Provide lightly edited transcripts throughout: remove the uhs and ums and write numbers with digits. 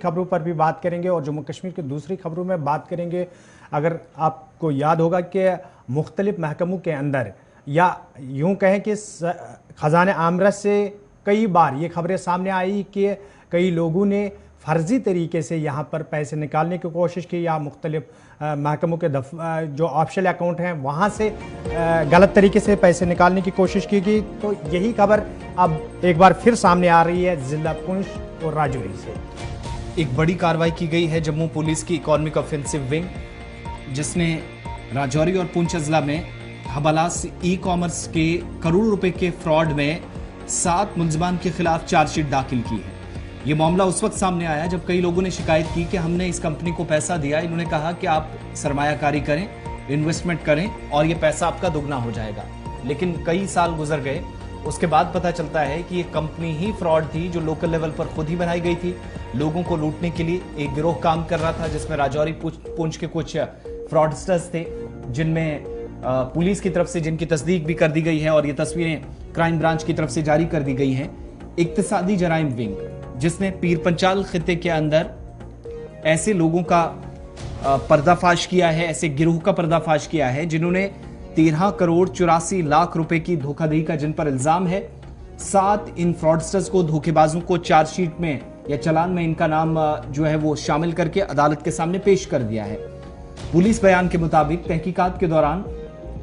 खबरों पर भी बात करेंगे और जम्मू कश्मीर की दूसरी खबरों में बात करेंगे। अगर आपको याद होगा कि मुख्तलिफ महकमों के अंदर या यूं कहें कि ख़जाने आमरा से कई बार ये खबरें सामने आई कि कई लोगों ने फर्जी तरीके से यहाँ पर पैसे निकालने की कोशिश की या मुख्तलिफ महकमों के जो ऑफिशियल अकाउंट हैं वहाँ से गलत तरीके से पैसे निकालने की कोशिश की गई। तो यही खबर अब एक बार फिर सामने आ रही है ज़िला पुंछ और राजौरी से। एक बड़ी कार्रवाई की गई है जम्मू पुलिस की इकोनॉमिक ऑफेंसिव विंग, जिसने राजौरी और पुंछ जिला में हवालास ई कॉमर्स के करोड़ों रुपए के फ्रॉड में 7 मुलजमान के खिलाफ चार्जशीट दाखिल की है। ये मामला उस वक्त सामने आया जब कई लोगों ने शिकायत की कि हमने इस कंपनी को पैसा दिया, इन्होंने कहा कि आप सरमायाकारी करें, इन्वेस्टमेंट करें और ये पैसा आपका दुगना हो जाएगा। लेकिन कई साल गुजर गए, उसके बाद पता चलता है कि ये कंपनी ही फ्रॉड थी जो लोकल लेवल पर खुद ही बनाई गई थी। लोगों को लूटने के लिए एक गिरोह काम कर रहा था जिसमें राजौरी पुंछ के कुछ फ्रॉडस्टर्स थे, जिनमें पुलिस की तरफ से जिनकी तस्दीक भी कर दी गई है और ये तस्वीरें क्राइम ब्रांच की तरफ से जारी कर दी गई हैं। इक्तिसादी जराइम विंग, जिसने पीर पंचाल खिते के अंदर ऐसे लोगों का पर्दाफाश किया है, ऐसे गिरोह का पर्दाफाश किया है जिन्होंने 13 करोड़ 84 लाख रुपए की धोखाधड़ी का जिन पर इल्जाम है। 7 इन फ्रॉडस्टर्स को, धोखेबाजों को चार्जशीट में या चलान में इनका नाम जो है वो शामिल करके अदालत के सामने पेश कर दिया है। पुलिस बयान के मुताबिक तहकीकात के दौरान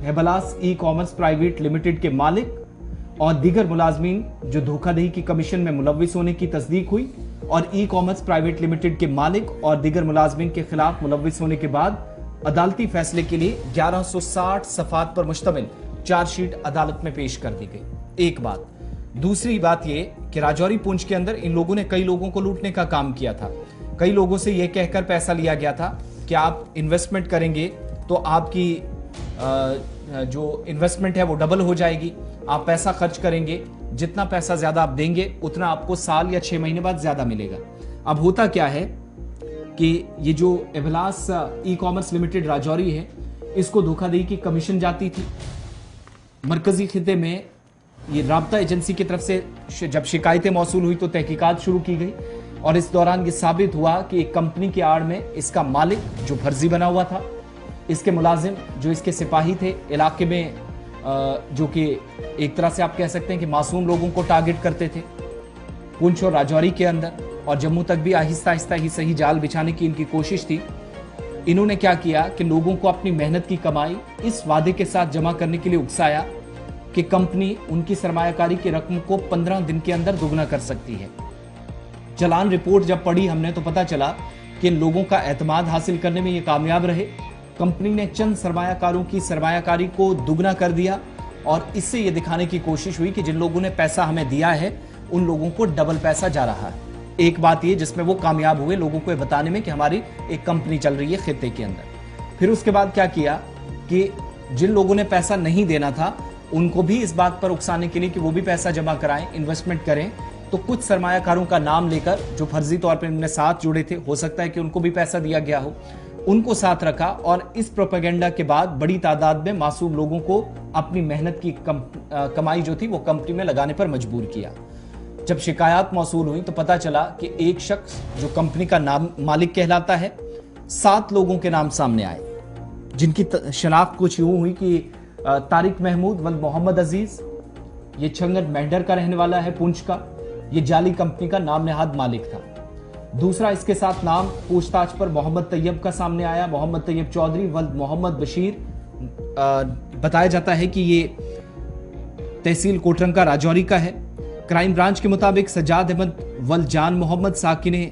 हवालास ई कॉमर्स प्राइवेट लिमिटेड के मालिक और दीगर मुलाजमीन जो धोखाधड़ी की कमीशन में मुलव्विस होने की तस्दीक हुई और ई कॉमर्स प्राइवेट लिमिटेड के मालिक और दीगर मुलाजमीन के खिलाफ मुलव्विस होने के बाद अदालती फैसले के लिए 1160 सफात पर मुश्तमिल चार्जशीट अदालत में पेश कर दी गई। एक बात। दूसरी बात यह कि राजौरी पुंछ के अंदर इन लोगों ने कई लोगों को लूटने का काम किया था। कई लोगों से यह कहकर पैसा लिया गया था कि आप इन्वेस्टमेंट करेंगे तो आपकी जो इन्वेस्टमेंट है वो डबल हो जाएगी। आप पैसा खर्च करेंगे, जितना पैसा ज्यादा आप देंगे उतना आपको साल या 6 महीने बाद ज्यादा मिलेगा। अब होता क्या है कि ये जो हवालास ई कॉमर्स लिमिटेड राजौरी है, इसको धोखाधड़ी की कमीशन जाती थी। मरकजी खिते में ये राब्ता एजेंसी की तरफ से जब शिकायतें मौसूल हुई तो तहकीकात शुरू की गई और इस दौरान ये साबित हुआ कि एक कंपनी की आड़ में इसका मालिक जो फर्जी बना हुआ था, इसके मुलाजिम जो इसके सिपाही थे इलाके में, जो कि एक तरह से आप कह सकते हैं कि मासूम लोगों को टारगेट करते थे। पुंछ और राजौरी के अंदर और जम्मू तक भी आहिस्ता आहिस्ता ही सही जाल बिछाने की इनकी कोशिश थी। इन्होंने क्या किया कि लोगों को अपनी मेहनत की कमाई इस वादे के साथ जमा करने के लिए उकसाया कि कंपनी उनकी सरमायाकारी की रकम को 15 दिन के अंदर दुगना कर सकती है। चलान रिपोर्ट जब पढ़ी हमने तो पता चला कि इन लोगों का एतमाद हासिल करने में ये कामयाब रहे। कंपनी ने चंद सरमायाकारों की सरमायाकारी को दुगना कर दिया और इससे ये दिखाने की कोशिश हुई कि जिन लोगों ने पैसा हमें दिया है उन लोगों को डबल पैसा जा रहा है। एक बात ये जिसमें वो कामयाब हुए लोगों को बताने में कि हमारी एक कंपनी चल रही है खिते के अंदर। फिर उसके बाद क्या किया कि जिन लोगों ने पैसा नहीं देना था उनको भी इस बात पर उकसाने के लिए कि वो भी पैसा जमा कराएं, इन्वेस्टमेंट करें, तो कुछ सरमायाकारों का नाम लेकर जो फर्जी तौर पर इनमें साथ जुड़े थे, हो सकता है कि उनको भी पैसा दिया गया हो, उनको साथ रखा और इस प्रोपेगेंडा के बाद बड़ी तादाद में मासूम लोगों को अपनी मेहनत की कमाई जो थी वो कंपनी में लगाने पर मजबूर किया। जब शिकायत मौसूल हुई तो पता चला कि एक शख्स जो कंपनी का नाम मालिक कहलाता है, 7 लोगों के नाम सामने आए जिनकी शनाख्त कुछ यूं हुई कि तारिक महमूद वल मोहम्मद अजीज, ये छंगन मेंढर का रहने वाला है पुंछ का, ये जाली कंपनी का नाम नेहाद मालिक था। दूसरा इसके साथ नाम पूछताछ पर मोहम्मद तैयब का सामने आया, मोहम्मद तैयब चौधरी वल मोहम्मद बशीर। बताया जाता है कि ये तहसील कोटरंका राजौरी का है। क्राइम ब्रांच के मुताबिक सज्जाद अहमद वल जान मोहम्मद साकिने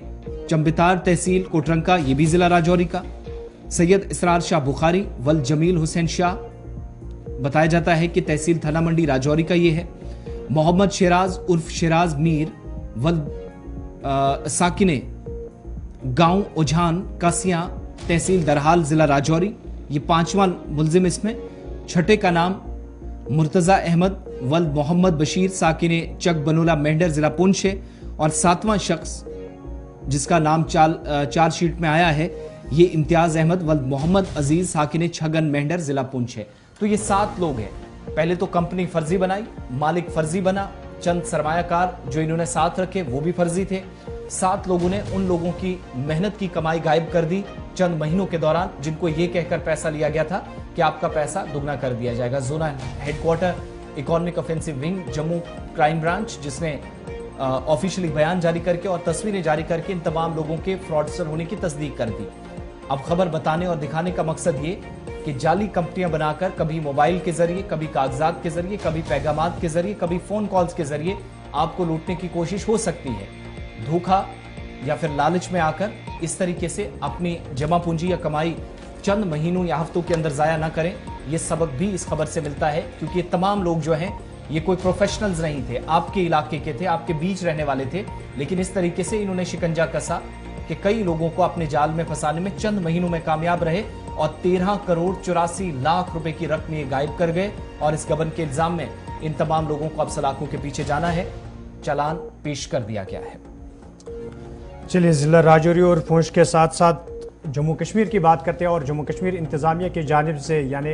चंबितार तहसील कोटरंका, ये भी जिला राजौरी का। सैयद इसरार शाह बुखारी वल जमील हुसैन शाह, बताया जाता है कि तहसील थाना मंडी राजौरी का ये है। मोहम्मद शेराज उर्फ शेराज मीर वल साकिने गांव ओझान कासिया तहसील दरहाल जिला राजौरी, ये 5वां मुलजिम इसमें। छठे का नाम मुर्तजा अहमद वल मोहम्मद बशीर साकिने चक बनोला मेंढर जिला पुंछ है और 7वां शख्स जिसका नाम चार्जशीट में आया है ये इम्तियाज अहमद वल मोहम्मद अजीज साकिने छगन मेंढर जिला पुंछ है। तो ये 7 लोग हैं। पहले तो कंपनी फर्जी बनाई, मालिक फर्जी बना, चंद सरमायाकार जो इन्होंने साथ रखे वो भी फर्जी थे। 7 लोगों ने उन लोगों की मेहनत की कमाई गायब कर दी चंद महीनों के दौरान, जिनको ये कहकर पैसा लिया गया था कि आपका पैसा दुगना कर दिया जाएगा। Zonal headquarter economic offensive wing Jammu crime branch, जिसने ऑफिशियली बयान जारी करके और तस्वीरें जारी करके इन तमाम लोगों के फ्रॉडस्टर होने की तस्दीक कर दी। अब खबर बताने और दिखाने का मकसद ये कि जाली कंपनियां बनाकर कभी मोबाइल के जरिए, कभी कागजात के जरिए, कभी पैगामात के जरिए, कभी फोन कॉल्स के जरिए आपको लूटने की कोशिश हो सकती है। धोखा या फिर लालच में आकर इस तरीके से अपनी जमा पूंजी या कमाई चंद महीनों या हफ्तों के अंदर जाया ना करें, यह सबक भी इस खबर से मिलता है। क्योंकि ये तमाम लोग जो हैं, ये कोई प्रोफेशनल्स नहीं थे, आपके इलाके के थे, आपके बीच रहने वाले थे, लेकिन इस तरीके से इन्होंने शिकंजा कसा कि कई लोगों को अपने जाल में फंसाने में चंद महीनों में कामयाब रहे और 13 करोड़ 84 लाख रुपए की रकम ये गायब कर गए। और इस गबन के इल्जाम में इन तमाम लोगों को अब सलाखों के पीछे जाना है। चालान पेश कर दिया गया है। चलिए, जिला राजौरी और पुंछ के साथ साथ जम्मू कश्मीर की बात करते हैं और जम्मू कश्मीर इंतज़ामिया की जानिब से, यानी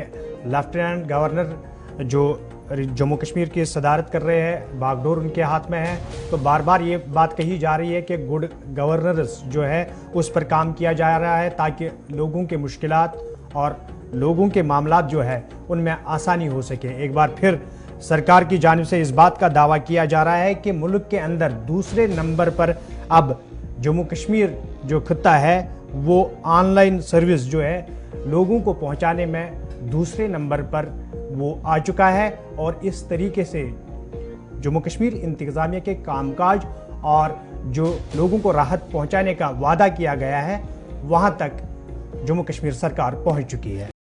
लेफ्टिनेंट गवर्नर जो जम्मू कश्मीर की सदारत कर रहे हैं, बागडोर उनके हाथ में है, तो बार बार ये बात कही जा रही है कि गुड गवर्नेंस जो है उस पर काम किया जा रहा है ताकि लोगों के मुश्किलात और लोगों के मामलात जो है उनमें आसानी हो सके। एक बार फिर सरकार की जानिब से इस बात का दावा किया जा रहा है कि मुल्क के अंदर दूसरे नंबर पर अब जम्मू कश्मीर जो खित्ता है वो ऑनलाइन सर्विस जो है लोगों को पहुंचाने में दूसरे नंबर पर वो आ चुका है। और इस तरीके से जम्मू कश्मीर इंतज़ामिया के कामकाज और जो लोगों को राहत पहुंचाने का वादा किया गया है, वहां तक जम्मू कश्मीर सरकार पहुंच चुकी है।